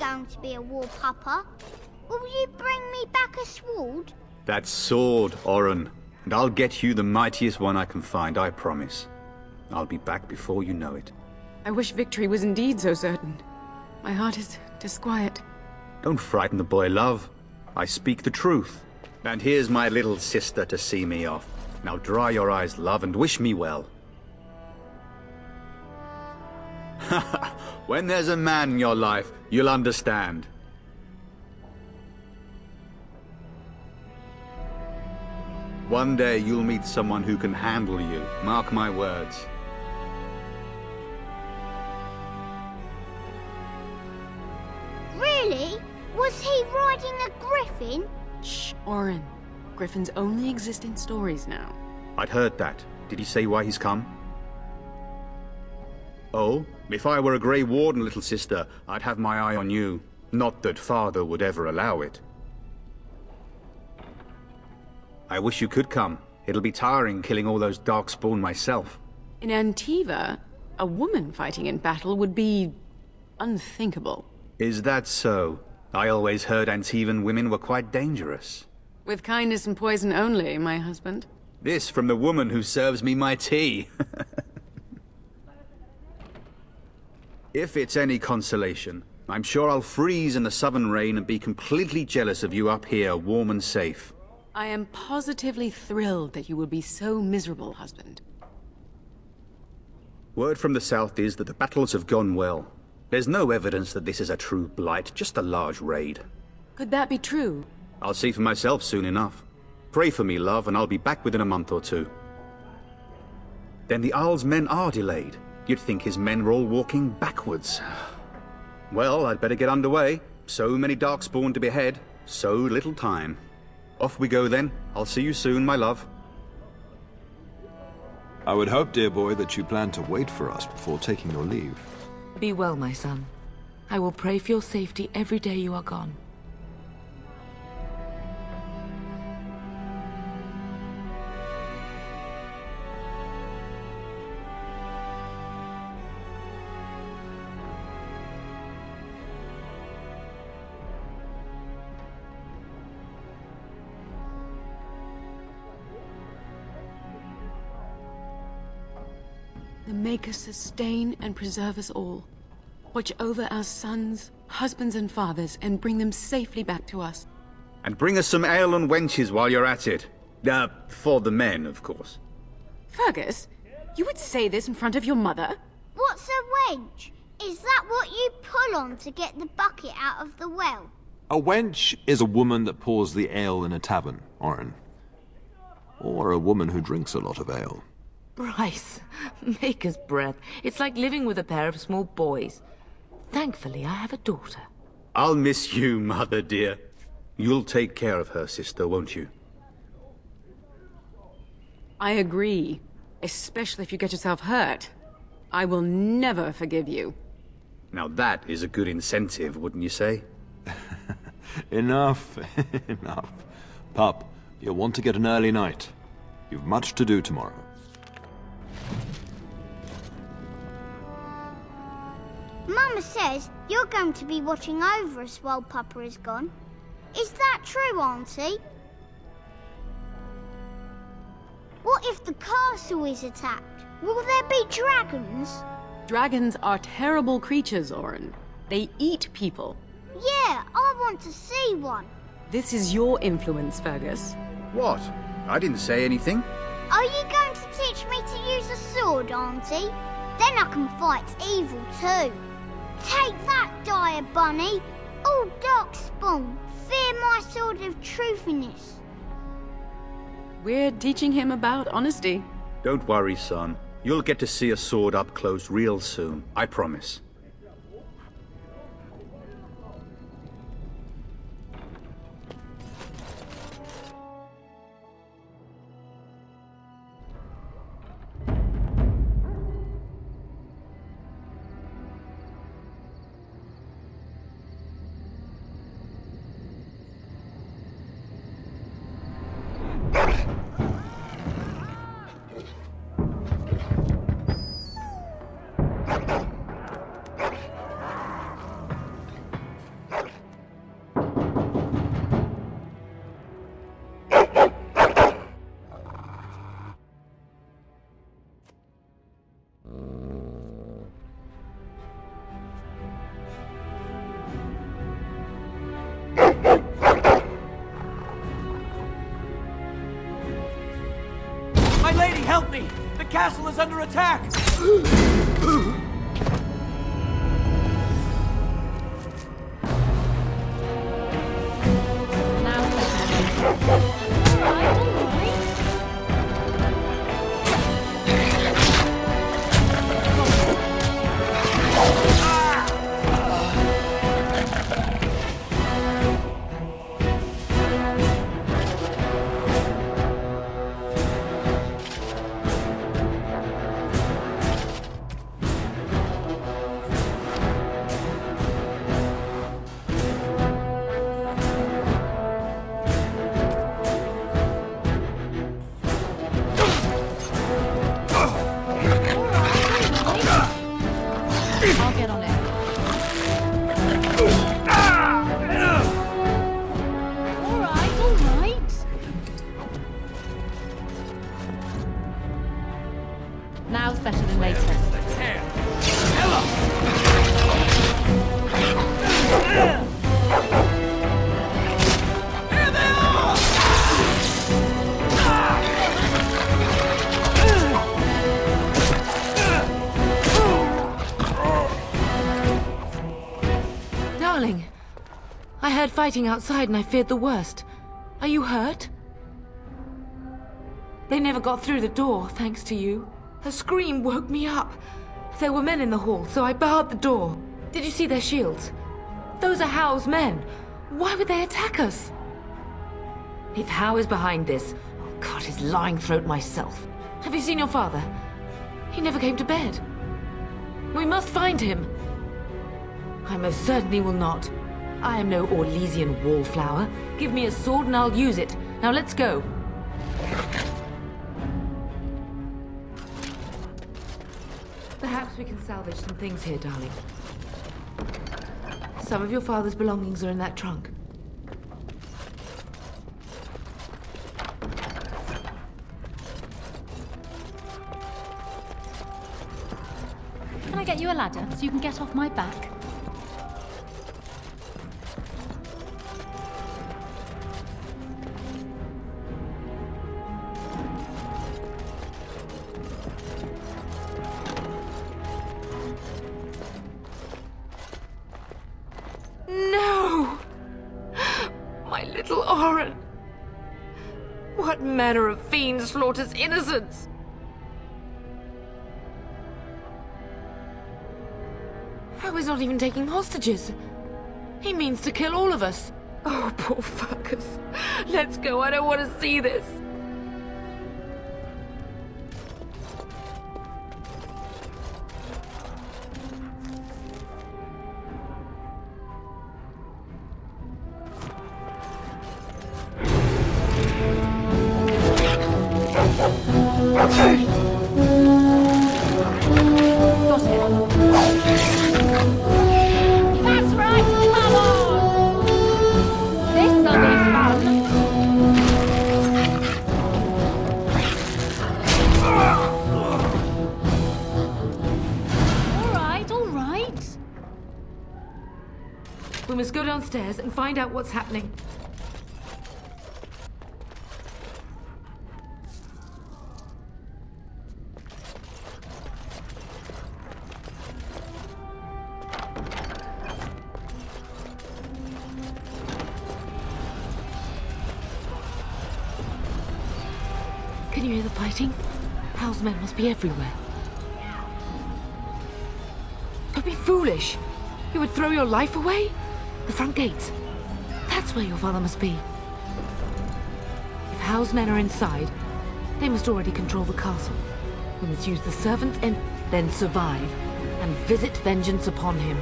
going to be a war papa. Will you bring me back a sword? That sword, Oren. And I'll get you the mightiest one I can find, I promise. I'll be back before you know it. I wish victory was indeed so certain. My heart is disquiet. Don't frighten the boy, love. I speak the truth. And here's my little sister to see me off. Now dry your eyes, love, and wish me well. When there's a man in your life, you'll understand. One day you'll meet someone who can handle you. Mark my words. Really? Was he riding a griffin? Shh, Oren. Griffins only exist in stories now. I'd heard that. Did he say why he's come? Oh, if I were a Grey Warden, little sister, I'd have my eye on you. Not that father would ever allow it. I wish you could come. It'll be tiring killing all those darkspawn myself. In Antiva, a woman fighting in battle would be unthinkable. Is that so? I always heard Antivan women were quite dangerous. With kindness and poison only, my husband. This from the woman who serves me my tea. If it's any consolation, I'm sure I'll freeze in the southern rain and be completely jealous of you up here, warm and safe. I am positively thrilled that you would be so miserable, husband. Word from the south is that the battles have gone well. There's no evidence that this is a true blight, just a large raid. Could that be true? I'll see for myself soon enough. Pray for me, love, and I'll be back within a month or two. Then the Isle's men are delayed. You'd think his men were all walking backwards. Well, I'd better get underway. So many darkspawn to behead, so little time. Off we go then. I'll see you soon, my love. I would hope, dear boy, that you plan to wait for us before taking your leave. Be well, my son. I will pray for your safety every day you are gone. The Maker sustain and preserve us all. Watch over our sons, husbands and fathers, and bring them safely back to us. And bring us some ale and wenches while you're at it. For the men, of course. Fergus, you would say this in front of your mother? What's a wench? Is that what you pull on to get the bucket out of the well? A wench is a woman that pours the ale in a tavern, Oren. Or a woman who drinks a lot of ale. Bryce, maker's breath. It's like living with a pair of small boys. Thankfully, I have a daughter. I'll miss you, mother dear. You'll take care of her, sister, won't you? I agree. Especially if you get yourself hurt. I will never forgive you. Now that is a good incentive, wouldn't you say? Enough, enough. Pup, you'll want to get an early night. You've much to do tomorrow. Mama says you're going to be watching over us while Papa is gone. Is that true, Auntie? What if the castle is attacked? Will there be dragons? Dragons are terrible creatures, Oren. They eat people. Yeah, I want to see one. This is your influence, Fergus. What? I didn't say anything. Are you going to teach me to use a sword, Auntie? Then I can fight evil too. Take that, dire bunny. Oh, darkspawn, fear my sword of truthiness. We're teaching him about honesty. Don't worry, son. You'll get to see a sword up close real soon, I promise. My lady, help me! The castle is under attack! I'll get on it. All right. Now's better than later. Darling, I heard fighting outside and I feared the worst. Are you hurt? They never got through the door, thanks to you. Her scream woke me up. There were men in the hall, so I barred the door. Did you see their shields? Those are Howe's men. Why would they attack us? If Howe is behind this, I'll cut his lying throat myself. Have you seen your father? He never came to bed. We must find him. I most certainly will not. I am no Orlesian wallflower. Give me a sword and I'll use it. Now let's go. Perhaps we can salvage some things here, darling. Some of your father's belongings are in that trunk. Can I get you a ladder so you can get off my back? No! My little Oren! What manner of fiend slaughters innocents? How is not even taking hostages? He means to kill all of us. Oh, poor fuckers. Let's go, I don't want to see this. Got it. That's right, come on! This'll be fun. All right. We must go downstairs and find out what's happening. Can you hear the fighting? Hal's men must be everywhere. Don't be foolish. You would throw your life away? The front gates. That's where your father must be. If Hal's men are inside, they must already control the castle. We must use the servants and then survive and visit vengeance upon him.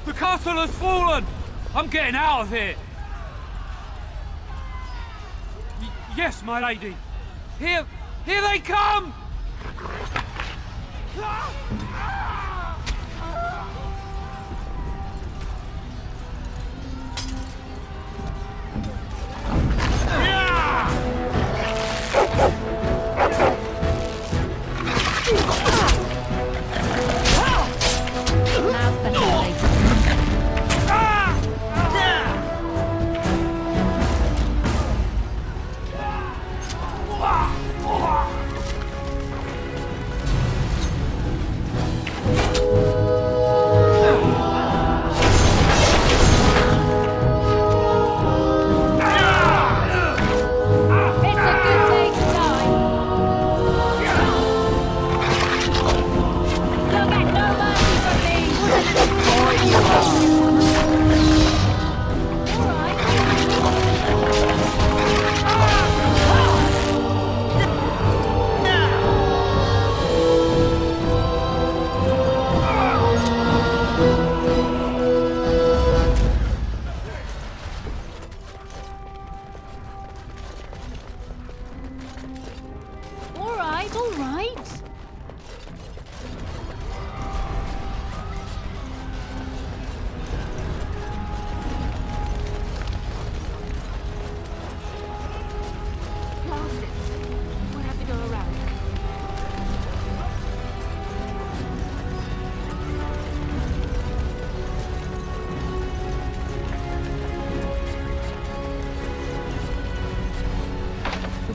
The castle has fallen! I'm getting out of here! Yes, my lady! Here they come! Now's better than later.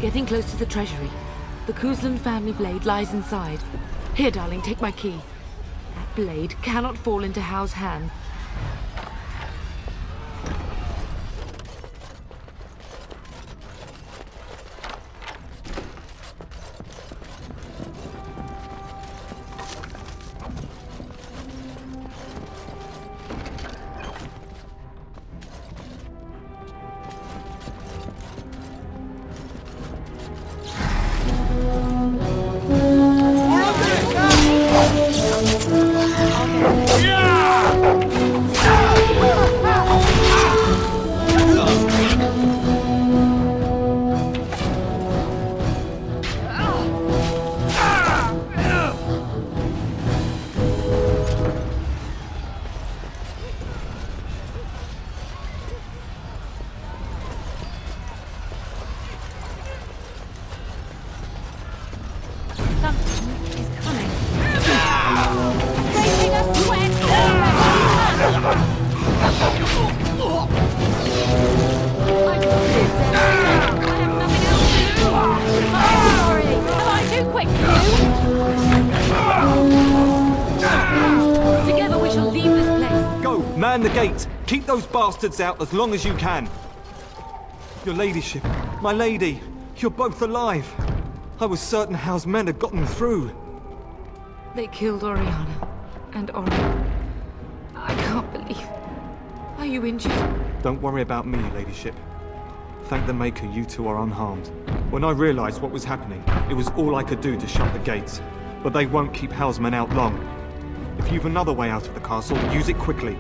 getting close to the treasury. The Cousland family blade lies inside. Here, darling, take my key. That blade cannot fall into Howe's hand. Man the gates! Keep those bastards out as long as you can! Your ladyship, my lady, you're both alive! I was certain Howe's men had gotten through. They killed Oriana and Orin. I can't believe... Are you injured? Don't worry about me, ladyship. Thank the Maker you two are unharmed. When I realized what was happening, it was all I could do to shut the gates. But they won't keep Howe's men out long. If you've another way out of the castle, use it quickly.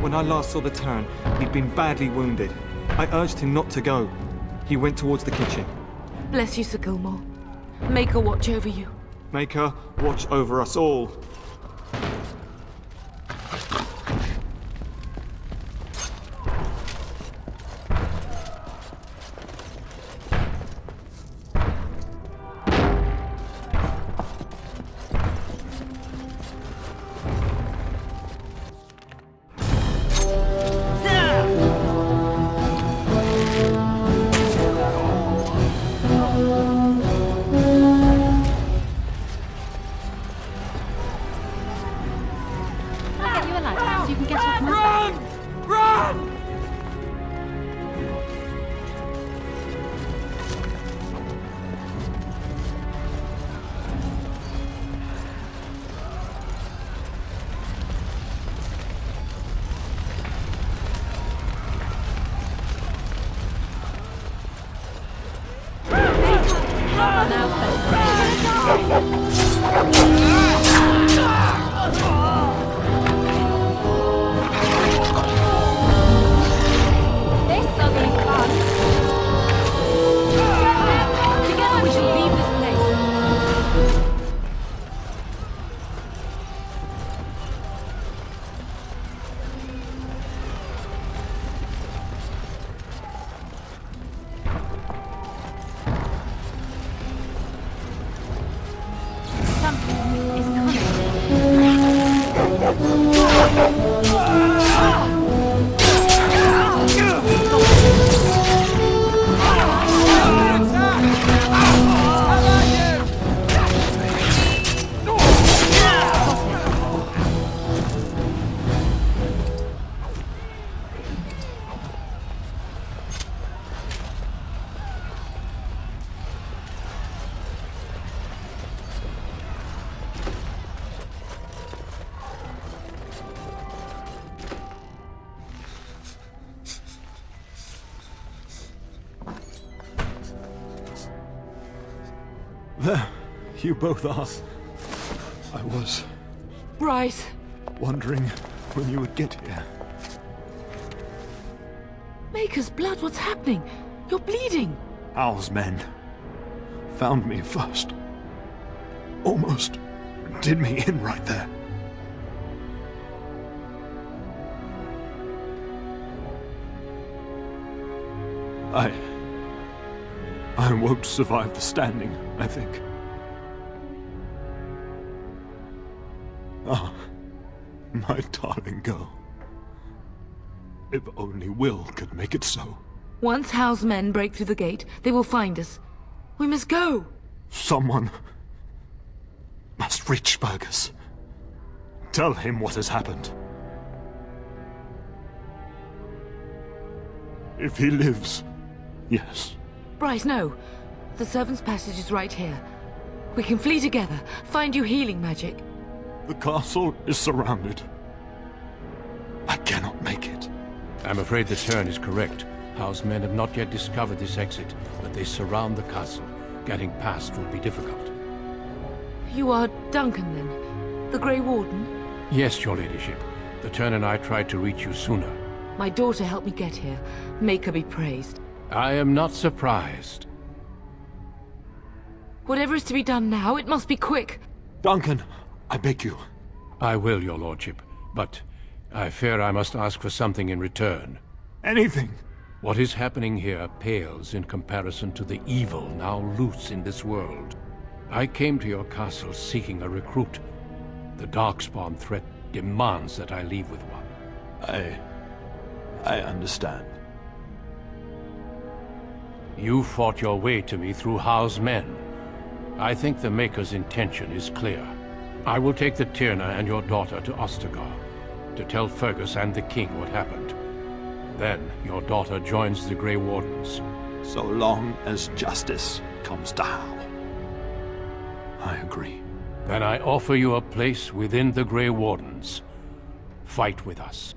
When I last saw the Terran, he'd been badly wounded. I urged him not to go. He went towards the kitchen. Bless you, Sir Gilmore. Maker watch over you. Maker, watch over us all. There, you both are. I was Bryce! wondering when you would get here. Maker's blood, what's happening? You're bleeding! Howe's men found me first. Almost did me in right there. I won't survive the standing, I think. Ah, my darling girl. If only Will could make it so. Once Howe's men break through the gate, they will find us. We must go! Someone must reach Fergus. Tell him what has happened. If he lives, yes. Bryce, no. The servant's passage is right here. We can flee together, find you healing magic. The castle is surrounded. I cannot make it. I'm afraid the turn is correct. Howe's men have not yet discovered this exit, but they surround the castle. Getting past will be difficult. You are Duncan, then? The Grey Warden? Yes, your ladyship. The turn and I tried to reach you sooner. My daughter helped me get here. Make her be praised. I am not surprised. Whatever is to be done now, it must be quick. Duncan, I beg you. I will, your lordship, but I fear I must ask for something in return. Anything. What is happening here pales in comparison to the evil now loose in this world. I came to your castle seeking a recruit. The Darkspawn threat demands that I leave with one. I understand. You fought your way to me through Howe's men. I think the Maker's intention is clear. I will take the Tyrna and your daughter to Ostagar, to tell Fergus and the king what happened. Then your daughter joins the Grey Wardens. So long as justice comes to Howe. I agree. Then I offer you a place within the Grey Wardens. Fight with us.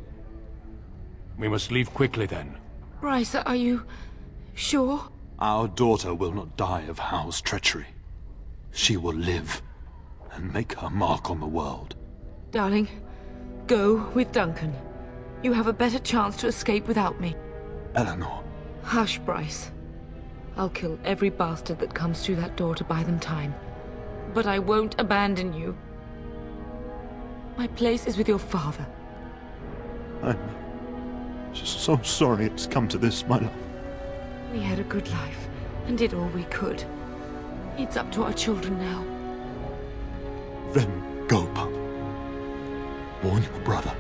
We must leave quickly then. Bryce, are you sure? Our daughter will not die of Howe's treachery. She will live and make her mark on the world. Darling, go with Duncan. You have a better chance to escape without me. Eleanor. Hush, Bryce. I'll kill every bastard that comes through that door to buy them time. But I won't abandon you. My place is with your father. I'm just so sorry it's come to this, my love. We had a good life, and did all we could. It's up to our children now. Then go, pup. Warn your brother.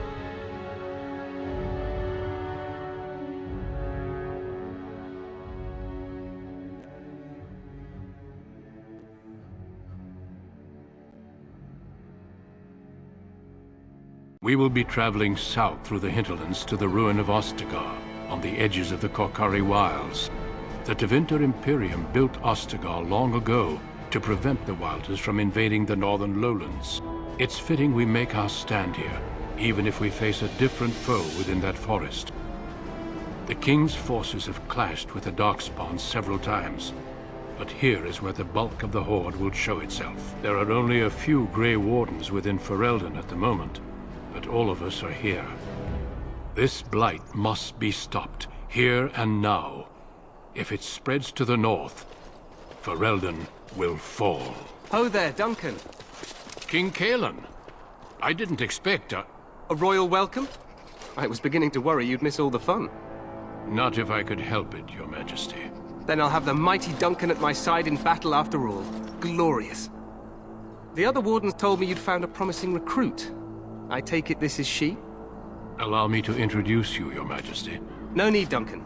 We will be traveling south through the hinterlands to the ruin of Ostagar, on the edges of the Korkari Wilds. The Tevinter Imperium built Ostagar long ago to prevent the Wilders from invading the northern lowlands. It's fitting we make our stand here, even if we face a different foe within that forest. The King's forces have clashed with the Darkspawn several times, but here is where the bulk of the Horde will show itself. There are only a few Grey Wardens within Ferelden at the moment, but all of us are here. This blight must be stopped, here and now. If it spreads to the north, Ferelden will fall. Ho there, Duncan. King Cousland, I didn't expect A royal welcome? I was beginning to worry you'd miss all the fun. Not if I could help it, your majesty. Then I'll have the mighty Duncan at my side in battle after all. Glorious. The other wardens told me you'd found a promising recruit. I take it this is she? Allow me to introduce you, your majesty. No need, Duncan.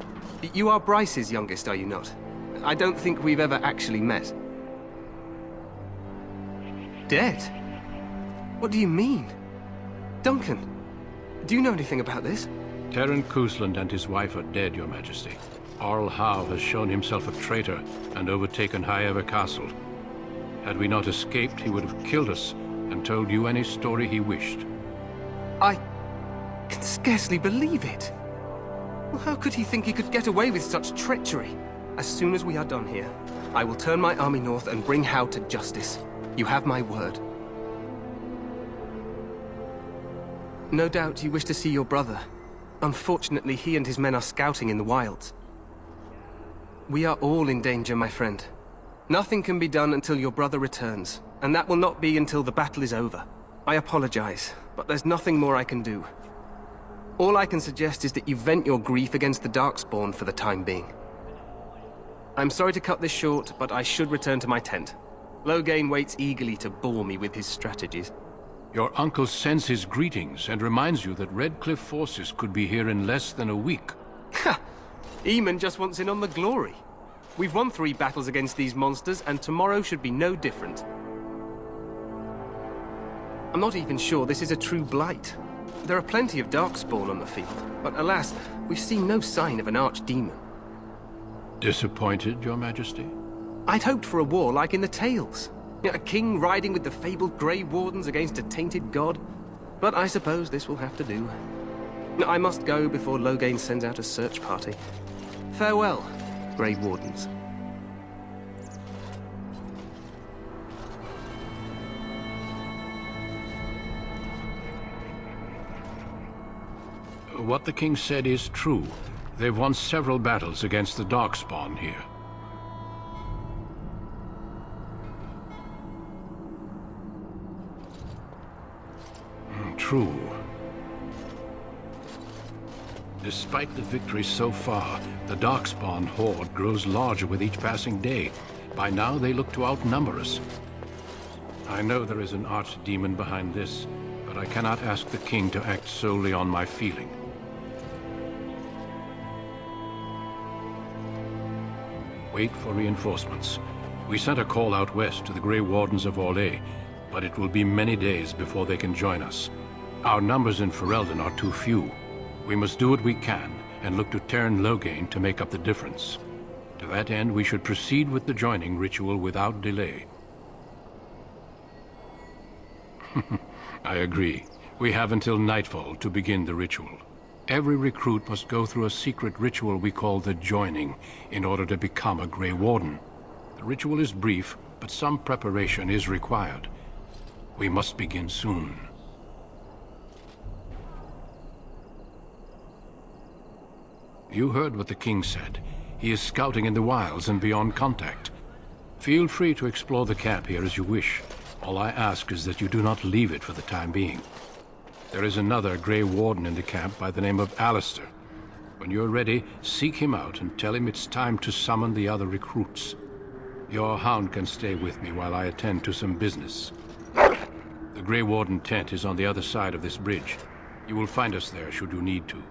You are Bryce's youngest, are you not? I don't think we've ever actually met. Dead? What do you mean? Duncan, do you know anything about this? Terran Cousland and his wife are dead, your majesty. Arl Howe has shown himself a traitor and overtaken Highever Castle. Had we not escaped, he would have killed us and told you any story he wished. I can scarcely believe it. Well, how could he think he could get away with such treachery? As soon as we are done here, I will turn my army north and bring Howe to justice. You have my word. No doubt you wish to see your brother. Unfortunately, he and his men are scouting in the wilds. We are all in danger, my friend. Nothing can be done until your brother returns, and that will not be until the battle is over. I apologize, but there's nothing more I can do. All I can suggest is that you vent your grief against the Darkspawn for the time being. I'm sorry to cut this short, but I should return to my tent. Loghain waits eagerly to bore me with his strategies. Your uncle sends his greetings and reminds you that Redcliffe forces could be here in less than a week. Ha! Eamon just wants in on the glory. We've won 3 battles against these monsters, and tomorrow should be no different. I'm not even sure this is a true blight. There are plenty of darkspawn on the field, but alas, we've seen no sign of an archdemon. Disappointed, Your Majesty? I'd hoped for a war like in the tales. A king riding with the fabled Grey Wardens against a tainted god. But I suppose this will have to do. I must go before Loghain sends out a search party. Farewell, Grey Wardens. What the king said is true. They've won several battles against the Darkspawn here. True. Despite the victories so far, the Darkspawn horde grows larger with each passing day. By now, they look to outnumber us. I know there is an archdemon behind this, but I cannot ask the king to act solely on my feeling. Wait for reinforcements. We sent a call out west to the Grey Wardens of Orlais, but it will be many days before they can join us. Our numbers in Ferelden are too few. We must do what we can, and look to Teyrn Loghain to make up the difference. To that end, we should proceed with the joining ritual without delay. I agree. We have until nightfall to begin the ritual. Every recruit must go through a secret ritual we call the joining in order to become a Grey Warden. The ritual is brief, but some preparation is required. We must begin soon. You heard what the king said. He is scouting in the wilds and beyond contact. Feel free to explore the camp here as you wish. All I ask is that you do not leave it for the time being. There is another Grey Warden in the camp by the name of Alistair. When you're ready, seek him out and tell him it's time to summon the other recruits. Your hound can stay with me while I attend to some business. The Grey Warden tent is on the other side of this bridge. You will find us there should you need to.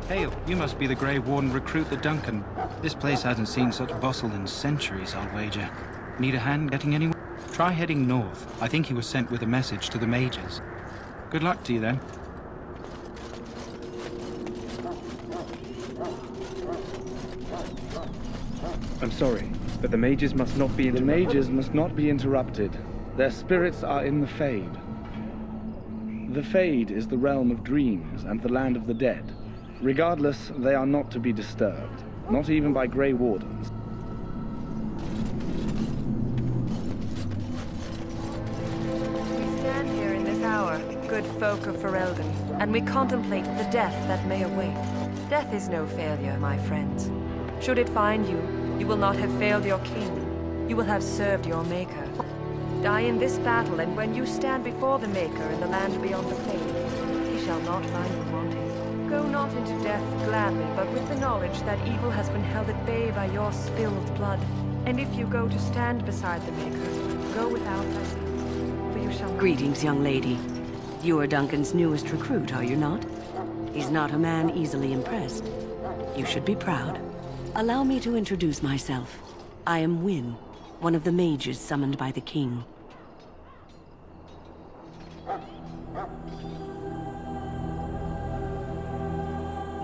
Hail, you must be the Grey Warden recruit, the Duncan. This place hasn't seen such bustle in centuries, I'll wager. Need a hand getting anywhere? Try heading north. I think he was sent with a message to the mages. Good luck to you, then. I'm sorry, but the mages must not be interrupted. The mages must not be interrupted. Their spirits are in the Fade. The Fade is the realm of dreams and the land of the dead. Regardless, they are not to be disturbed, not even by Grey Wardens. We stand here in this hour, good folk of Ferelden, and we contemplate the death that may await. Death is no failure, my friends. Should it find you, you will not have failed your king. You will have served your Maker. Die in this battle, and when you stand before the Maker in the land beyond the Fade, he shall not find you wanting. Go not into death gladly, but with the knowledge that evil has been held at bay by your spilled blood. And if you go to stand beside the Maker, go without hesitation, for you shall not... Greetings, young lady. You are Duncan's newest recruit, are you not? He's not a man easily impressed. You should be proud. Allow me to introduce myself. I am Wynne, one of the mages summoned by the king.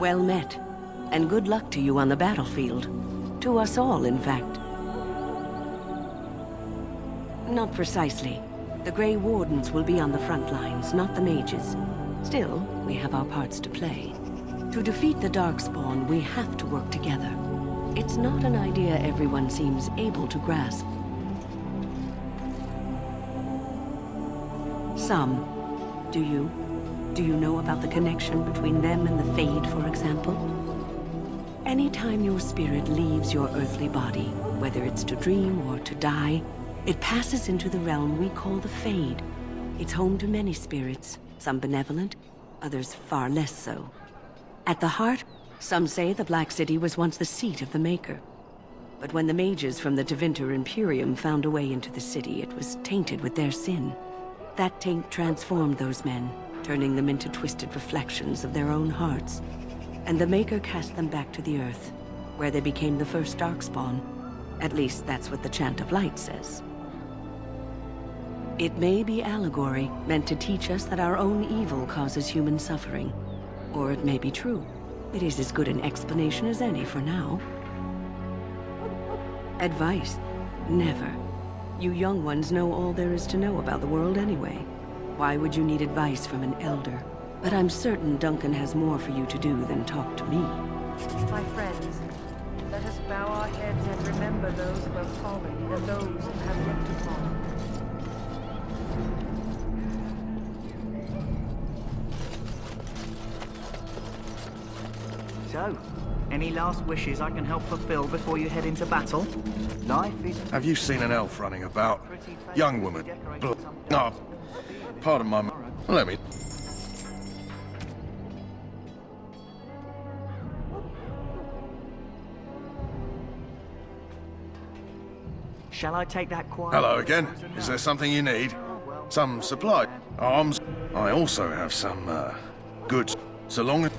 Well met, and good luck to you on the battlefield. To us all, in fact. Not precisely. The Grey Wardens will be on the front lines, not the mages. Still, we have our parts to play. To defeat the Darkspawn, we have to work together. It's not an idea everyone seems able to grasp. Some Do you? Do you know about the connection between them and the Fade, for example? Anytime your spirit leaves your earthly body, whether it's to dream or to die, it passes into the realm we call the Fade. It's home to many spirits, some benevolent, others far less so. At the heart, some say the Black City was once the seat of the Maker. But when the mages from the Tevinter Imperium found a way into the city, it was tainted with their sin. That taint transformed those men, turning them into twisted reflections of their own hearts. And the Maker cast them back to the Earth, where they became the first Darkspawn. At least that's what the Chant of Light says. It may be allegory, meant to teach us that our own evil causes human suffering. Or it may be true. It is as good an explanation as any for now. Advice? Never. You young ones know all there is to know about the world anyway. Why would you need advice from an elder? But I'm certain Duncan has more for you to do than talk to me. My friends, let us bow our heads and remember those who have fallen and those who have yet to fall. So, any last wishes I can help fulfill before you head into battle? Life is... Have you seen an elf running about? Young woman. No. Pardon my... Let me... Shall I take that quiet... Hello again. Is there something you need? Some supply? Arms? I also have some, goods. So long as...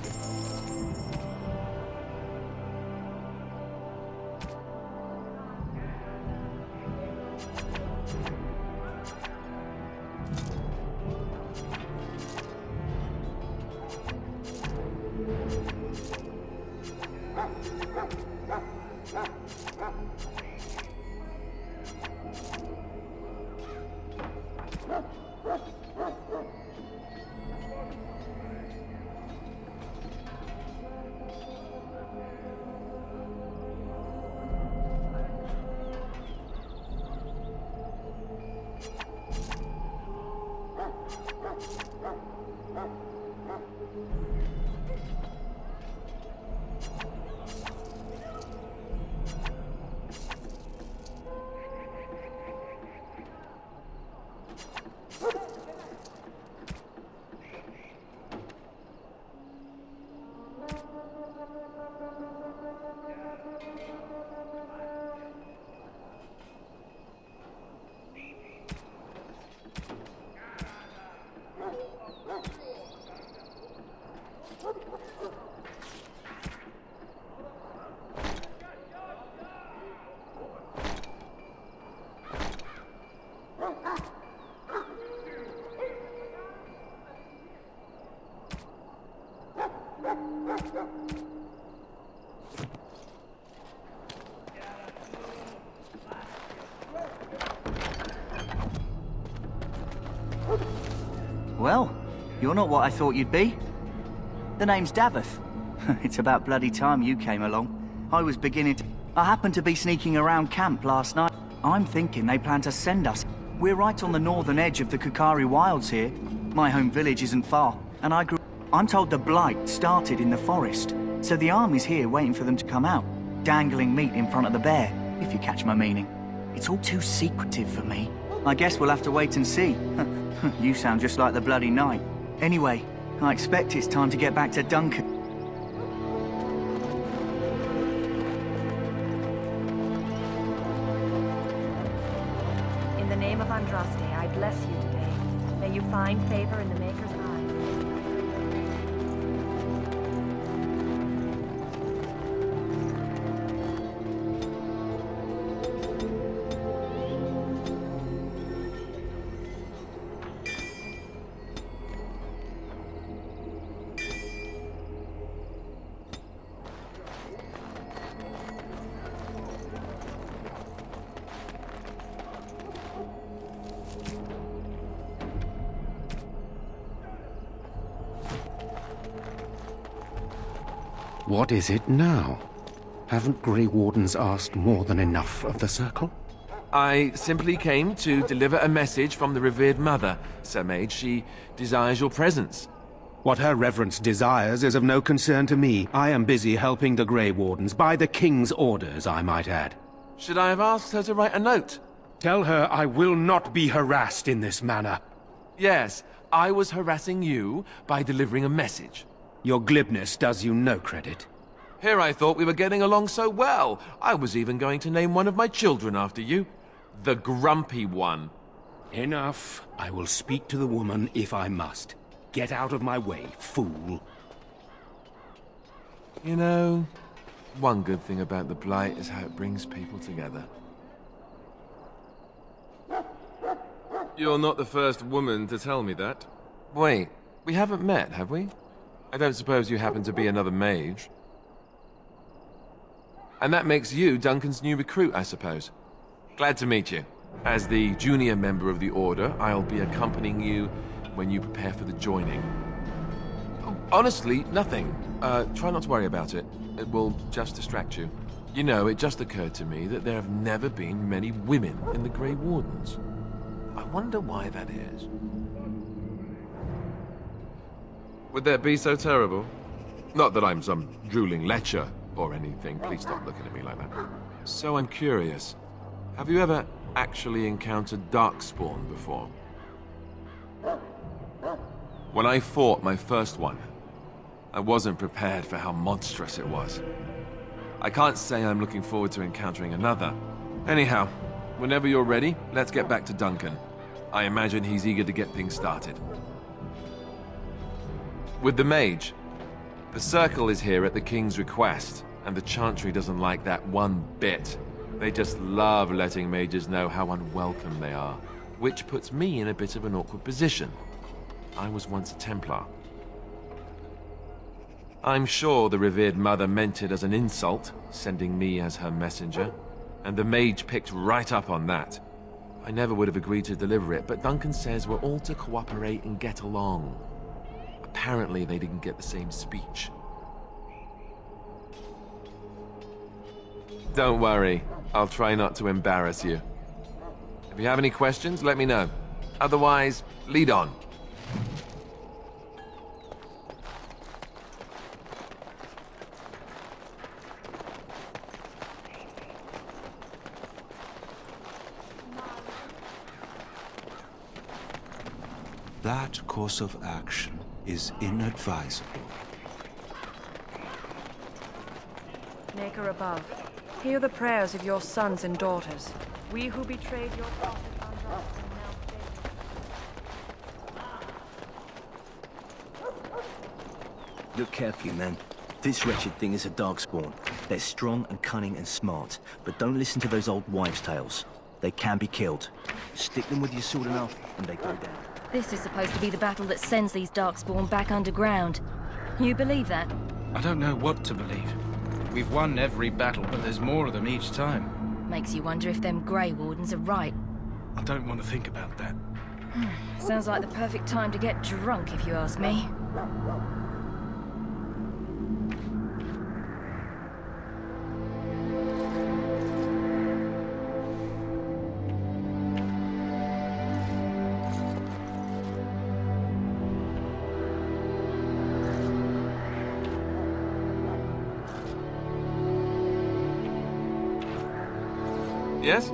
Well, you're not what I thought you'd be. The name's Daveth. It's about bloody time you came along. I was beginning to... I happened to be sneaking around camp last night. I'm thinking they plan to send us. We're right on the northern edge of the Kokari Wilds here. My home village isn't far, and I grew... I'm told the Blight started in the forest, so the army's here waiting for them to come out, dangling meat in front of the bear, if you catch my meaning. It's all too secretive for me. I guess we'll have to wait and see. You sound just like the bloody knight. Anyway, I expect it's time to get back to Duncan. In the name of Andraste, I bless you today. May you find favor in the Maker's eyes. What is it now? Haven't Grey Wardens asked more than enough of the Circle? I simply came to deliver a message from the revered mother, Sir Mage. She desires your presence. What her reverence desires is of no concern to me. I am busy helping the Grey Wardens, by the King's orders, I might add. Should I have asked her to write a note? Tell her I will not be harassed in this manner. Yes, I was harassing you by delivering a message. Your glibness does you no credit. Here I thought we were getting along so well. I was even going to name one of my children after you. The Grumpy One. Enough. I will speak to the woman if I must. Get out of my way, fool. You know, one good thing about the Blight is how it brings people together. You're not the first woman to tell me that. Wait, we haven't met, have we? I don't suppose you happen to be another mage. And that makes you Duncan's new recruit, I suppose. Glad to meet you. As the junior member of the Order, I'll be accompanying you when you prepare for the joining. Honestly, nothing. Try not to worry about it. It will just distract you. You know, it just occurred to me that there have never been many women in the Grey Wardens. I wonder why that is. Would that be so terrible? Not that I'm some drooling lecher or anything. Please stop looking at me like that. So I'm curious. Have you ever actually encountered Darkspawn before? When I fought my first one, I wasn't prepared for how monstrous it was. I can't say I'm looking forward to encountering another. Anyhow, whenever you're ready, let's get back to Duncan. I imagine he's eager to get things started. With the mage, the Circle is here at the King's request, and the Chantry doesn't like that one bit. They just love letting mages know how unwelcome they are, which puts me in a bit of an awkward position. I was once a Templar. I'm sure the revered mother meant it as an insult, sending me as her messenger, and the mage picked right up on that. I never would have agreed to deliver it, but Duncan says we're all to cooperate and get along. Apparently they didn't get the same speech. Don't worry, I'll try not to embarrass you. If you have any questions, let me know. Otherwise, lead on. That course of action is inadvisable. Maker above, hear the prayers of your sons and daughters. We who betrayed your prophet unjustly now fail. Look carefully, man. This wretched thing is a Darkspawn. They're strong and cunning and smart, but don't listen to those old wives' tales. They can be killed. Stick them with your sword enough, and they go down. This is supposed to be the battle that sends these Darkspawn back underground. You believe that? I don't know what to believe. We've won every battle, but there's more of them each time. Makes you wonder if them Grey Wardens are right. I don't want to think about that. Sounds like the perfect time to get drunk, if you ask me. Yes?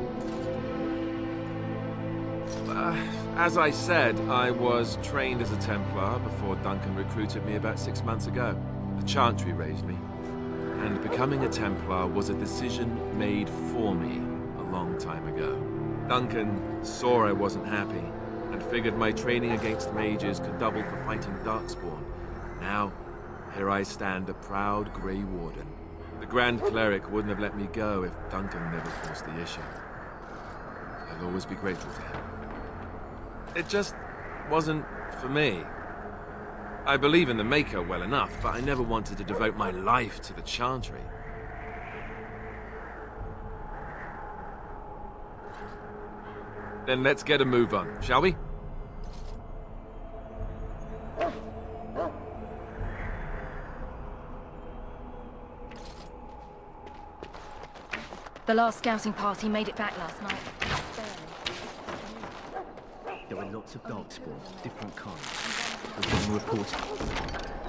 As I said, I was trained as a Templar before Duncan recruited me about 6 months ago. The Chantry raised me. And becoming a Templar was a decision made for me a long time ago. Duncan saw I wasn't happy and figured my training against mages could double for fighting Darkspawn. Now, here I stand, a proud Grey Warden. The Grand Cleric wouldn't have let me go if Duncan never forced the issue. I'll always be grateful to him. It just wasn't for me. I believe in the Maker well enough, but I never wanted to devote my life to the Chantry. Then let's get a move on, shall we? The last scouting party made it back last night. lots of darkspawn, different kinds. We've been reported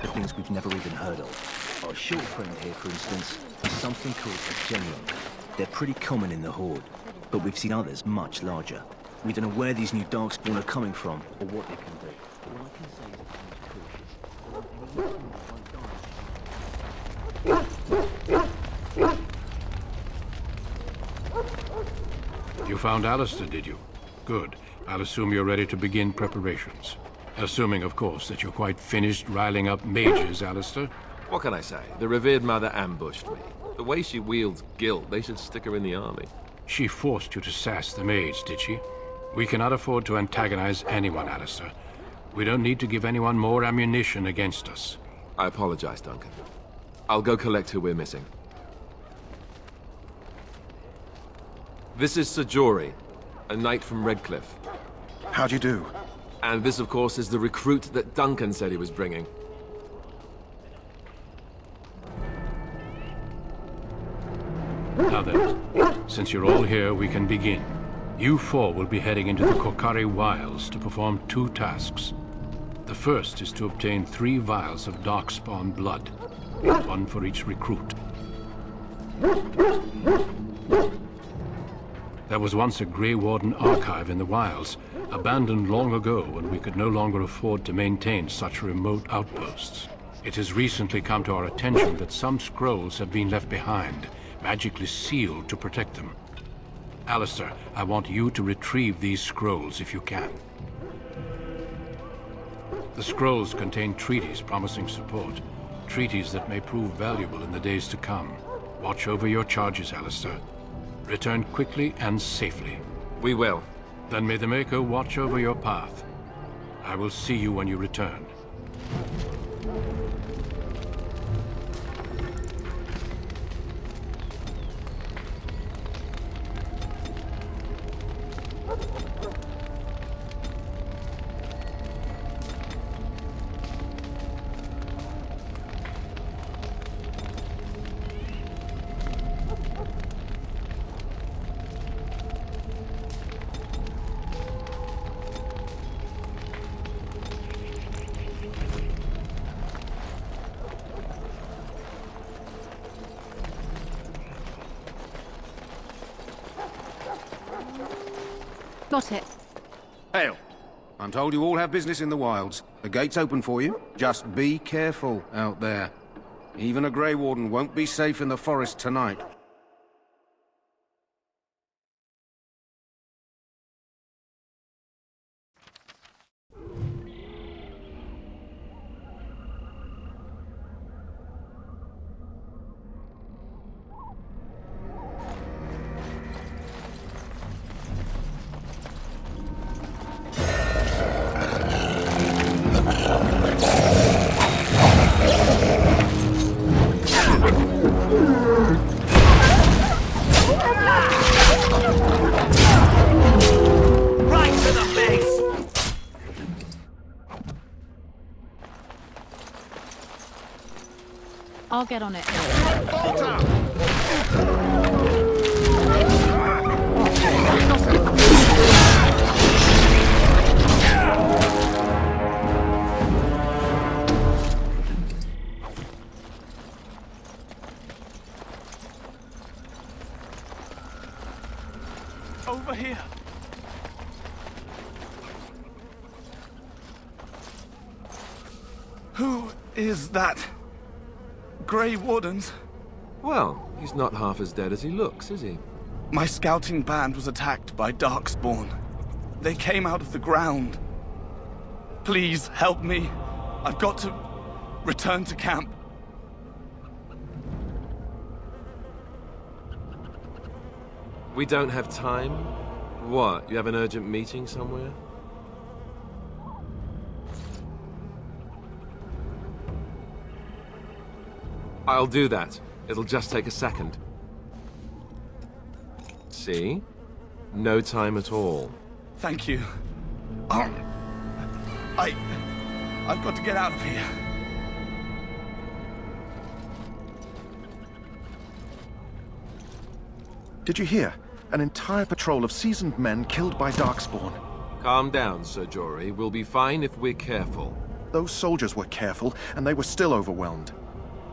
the things we've never even heard of. Our short friend here, for instance, is something called a general. They're pretty common in the Horde, but we've seen others much larger. We don't know where these new darkspawn are coming from, or what they can do. All I can say is You found Alistair, did you? Good. I'll assume you're ready to begin preparations. Assuming, of course, that you're quite finished riling up mages, Alistair. What can I say? The revered mother ambushed me. The way she wields guilt, they should stick her in the army. She forced you to sass the mage, did she? We cannot afford to antagonize anyone, Alistair. We don't need to give anyone more ammunition against us. I apologize, Duncan. I'll go collect who we're missing. This is Sir Jory, a knight from Redcliffe. How'd you do? And this, of course, is the recruit that Duncan said he was bringing. Now then, since you're all here, we can begin. You four will be heading into the Kokari Wilds to perform 2 tasks. The first is to obtain 3 vials of Darkspawn blood, 1 for each recruit. There was once a Grey Warden archive in the wilds, abandoned long ago when we could no longer afford to maintain such remote outposts. It has recently come to our attention that some scrolls have been left behind, magically sealed to protect them. Alistair, I want you to retrieve these scrolls if you can. The scrolls contain treaties promising support, treaties that may prove valuable in the days to come. Watch over your charges, Alistair. Return quickly and safely. We will. Then may the Maker watch over your path. I will see you when you return. Got it. Hail. I'm told you all have business in the wilds. The gate's open for you. Just be careful out there. Even a Grey Warden won't be safe in the forest tonight. I'll get on it. Over here. Who is that? Grey Wardens? Well, he's not half as dead as he looks, is he? My scouting band was attacked by Darkspawn. They came out of the ground. Please help me. I've got to return to camp. We don't have time? What, you have an urgent meeting somewhere? I'll do that. It'll just take a second. See? No time at all. Thank you. I've got to get out of here. Did you hear? An entire patrol of seasoned men killed by Darkspawn. Calm down, Sir Jory. We'll be fine if we're careful. Those soldiers were careful, and they were still overwhelmed.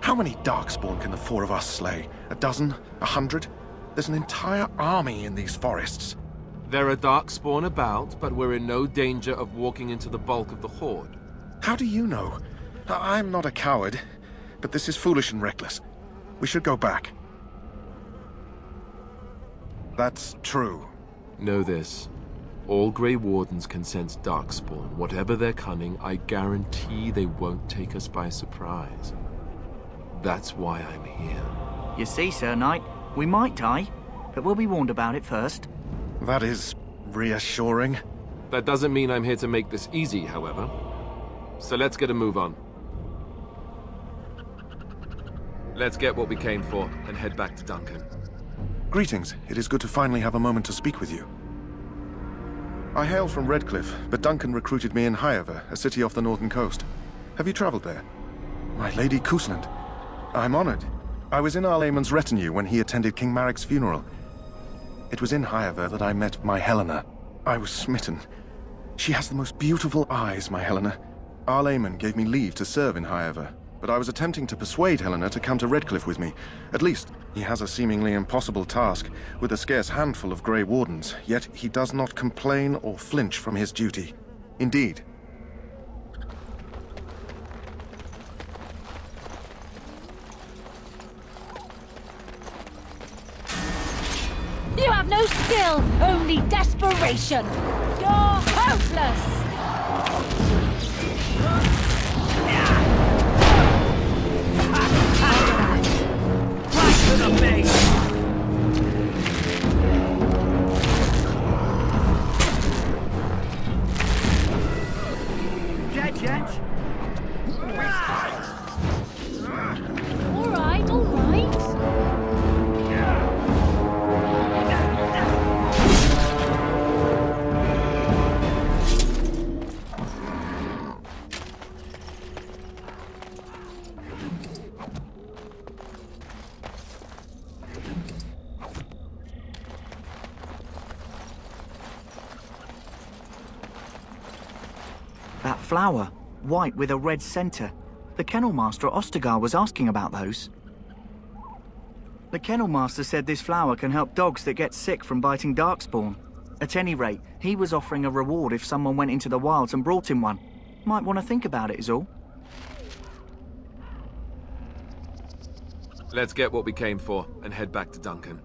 How many Darkspawn can the four of us slay? A dozen? 100? There's an entire army in these forests. There are Darkspawn about, but we're in no danger of walking into the bulk of the Horde. How do you know? I'm not a coward, but this is foolish and reckless. We should go back. That's true. Know this. All Grey Wardens can sense Darkspawn. Whatever their cunning, I guarantee they won't take us by surprise. That's why I'm here. You see, Sir Knight, we might die, but we'll be warned about it first. That is reassuring. That doesn't mean I'm here to make this easy, however. So let's get a move on. Let's get what we came for and head back to Duncan. Greetings. It is good to finally have a moment to speak with you. I hail from Redcliffe, but Duncan recruited me in Highever, a city off the northern coast. Have you traveled there? My Lady Cousland. I'm honored. I was in Arl Eamon's retinue when he attended King Maric's funeral. It was in Highever that I met my Helena. I was smitten. She has the most beautiful eyes, my Helena. Arl Eamon gave me leave to serve in Highever, but I was attempting to persuade Helena to come to Redcliffe with me. At least, he has a seemingly impossible task, with a scarce handful of Grey Wardens, yet he does not complain or flinch from his duty. Indeed. You have no skill, only desperation. You're hopeless. Right to the base! Jet! All right. That flower, white with a red centre. The Kennel Master at Ostagar was asking about those. The Kennel Master said this flower can help dogs that get sick from biting Darkspawn. At any rate, he was offering a reward if someone went into the wilds and brought him one. Might want to think about it is all. Let's get what we came for and head back to Duncan.